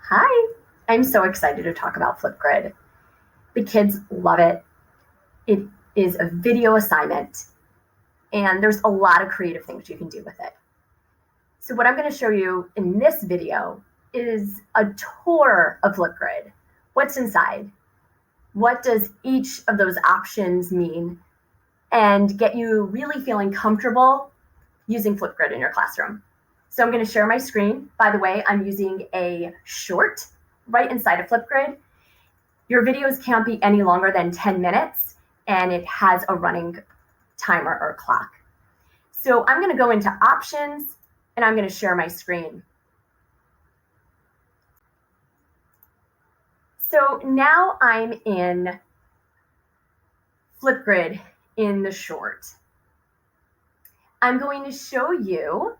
Hi, I'm so excited to talk about Flipgrid. The kids love it. It is a video assignment, and there's a lot of creative things you can do with it. So what I'm going to show you in this video is a tour of Flipgrid. What's inside? What does each of those options mean? And get you really feeling comfortable using Flipgrid in your classroom. So I'm going to share my screen. By the way, I'm using a short right inside of Flipgrid. Your videos can't be any longer than 10 minutes, and it has a running timer or clock. So I'm going to go into options, and I'm going to share my screen. So now I'm in Flipgrid in the short. I'm going to show you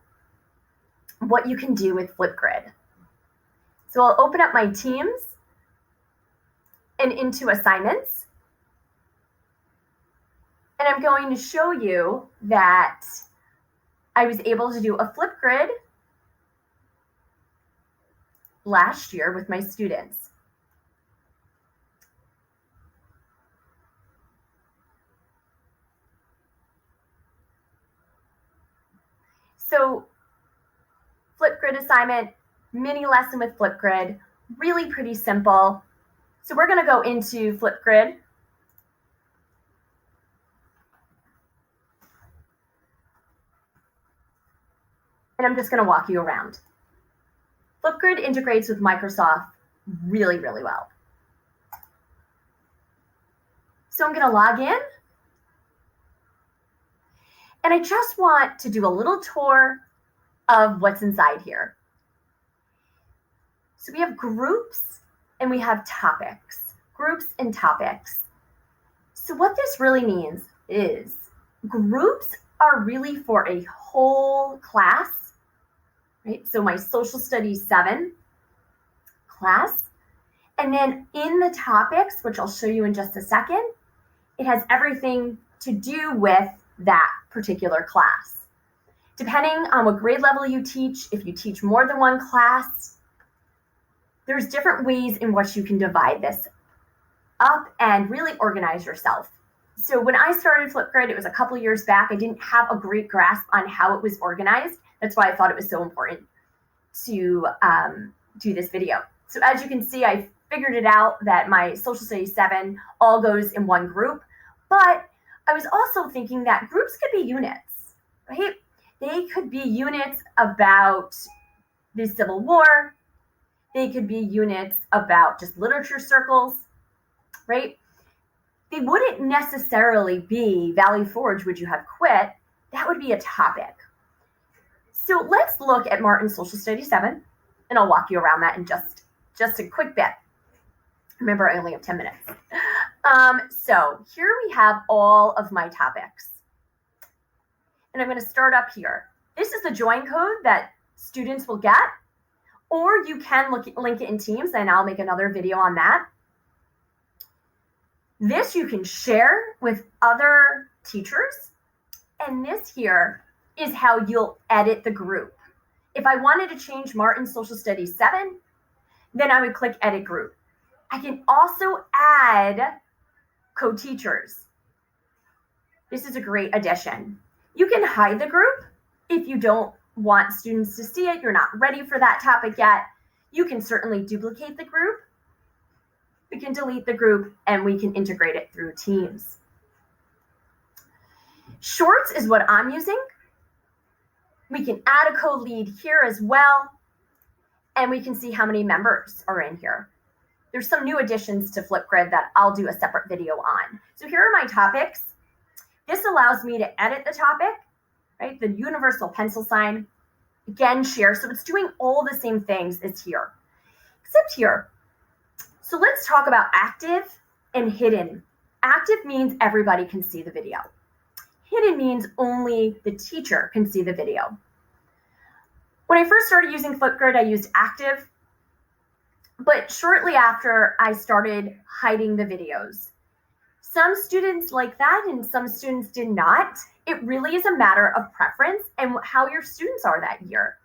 what you can do with Flipgrid. So I'll open up my teams and into assignments. And I'm going to show you that I was able to do a Flipgrid last year with my students. So Flipgrid assignment, mini lesson with Flipgrid, really pretty simple. So we're going to go into Flipgrid. And I'm just going to walk you around. Flipgrid integrates with Microsoft really, really well. So I'm going to log in. And I just want to do a little tour of what's inside here. So we have groups and we have topics, groups and topics. So what this really means is groups are really for a whole class, right? So my social studies 7 class. And then in the topics, which I'll show you in just a second, it has everything to do with that particular class. Depending on what grade level you teach, if you teach more than one class, there's different ways in which you can divide this up and really organize yourself. So when I started Flipgrid, it was a couple years back. I didn't have a great grasp on how it was organized. That's why I thought it was so important to do this video. So as you can see, I figured it out that my social studies 7 all goes in one group, but I was also thinking that groups could be units, right? They could be units about the Civil War. They could be units about just literature circles, right? They wouldn't necessarily be Valley Forge, Would You Have Quit? That would be a topic. So let's look at Martin's Social Studies 7, and I'll walk you around that in just a quick bit. Remember, I only have 10 minutes. So here we have all of my topics. And I'm going to start up here. This is the join code that students will get, or you can link it in Teams, and I'll make another video on that. This you can share with other teachers. And this here is how you'll edit the group. If I wanted to change Martin's Social Studies 7, then I would click Edit Group. I can also add co-teachers. This is a great addition. You can hide the group if you don't want students to see it. You're not ready for that topic yet. You can certainly duplicate the group. We can delete the group, and we can integrate it through Teams. Shorts is what I'm using. We can add a co-lead here as well, and we can see how many members are in here. There's some new additions to Flipgrid that I'll do a separate video on. So here are my topics. This allows me to edit the topic, right? The universal pencil sign, again, share. So it's doing all the same things as here, except here. So let's talk about active and hidden. Active means everybody can see the video. Hidden means only the teacher can see the video. When I first started using Flipgrid, I used active, but shortly after I started hiding the videos. Some students like that and some students did not. It really is a matter of preference and how your students are that year.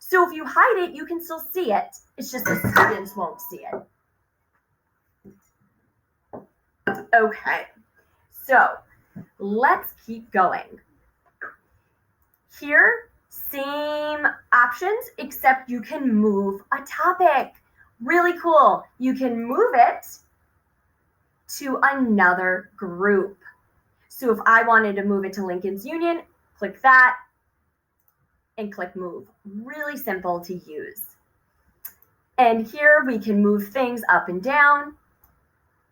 So if you hide it, you can still see it. It's just the students won't see it. Okay, so let's keep going. Here, same options, except you can move a topic. Really cool. You can move it to another group. So if I wanted to move it to Lincoln's Union, click that and click move. Really simple to use. And here we can move things up and down,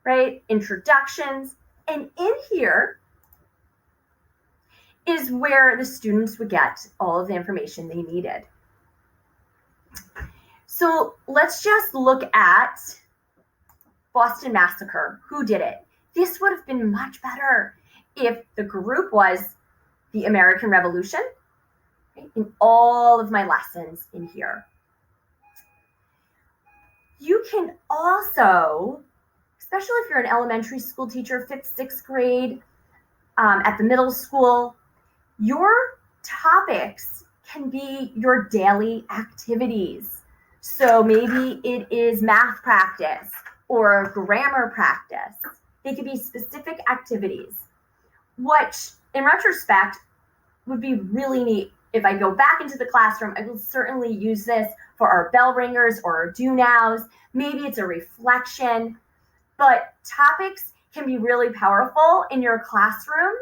right? Introductions. And in here is where the students would get all of the information they needed. So let's just look at Boston Massacre. Who did it? This would have been much better if the group was the American Revolution, right? In all of my lessons in here. You can also, especially if you're an elementary school teacher, 5th, 6th grade, at the middle school, your topics can be your daily activities. So maybe it is math practice or grammar practice. They could be specific activities, which in retrospect would be really neat. If I go back into the classroom, I will certainly use this for our bell ringers or our do nows. Maybe it's a reflection, but topics can be really powerful in your classroom,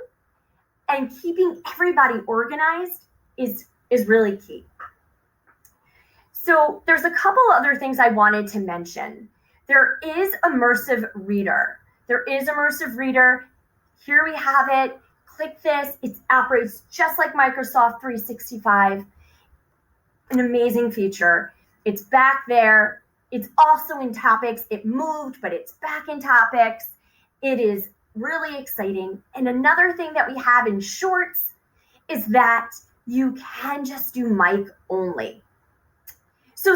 and keeping everybody organized is really key. So there's a couple other things I wanted to mention. There is Immersive Reader. Here we have it. Click this. It operates just like Microsoft 365. An amazing feature. It's back there. It's also in topics. It moved, but it's back in topics. It is really exciting. And another thing that we have in Shorts is that you can just do mic only. So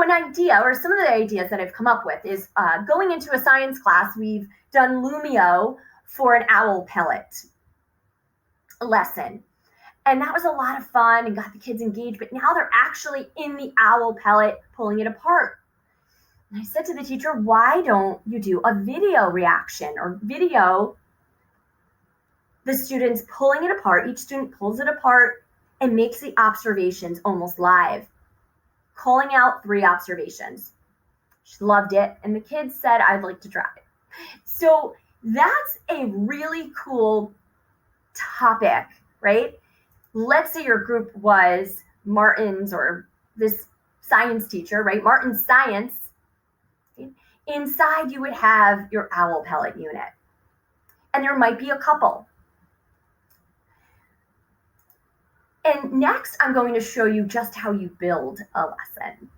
an idea, or some of the ideas that I've come up with is going into a science class, we've done Lumio for an owl pellet lesson. And that was a lot of fun and got the kids engaged, but now they're actually in the owl pellet pulling it apart. And I said to the teacher, why don't you do a video reaction or video the students pulling it apart? Each student pulls it apart and makes the observations almost live, calling out 3 observations. She loved it. And the kids said, I'd like to try it. So that's a really cool topic, right? Let's say your group was Martin's or this science teacher, right? Martin's science. Inside you would have your owl pellet unit. And there might be a couple. And next I'm going to show you just how you build a lesson.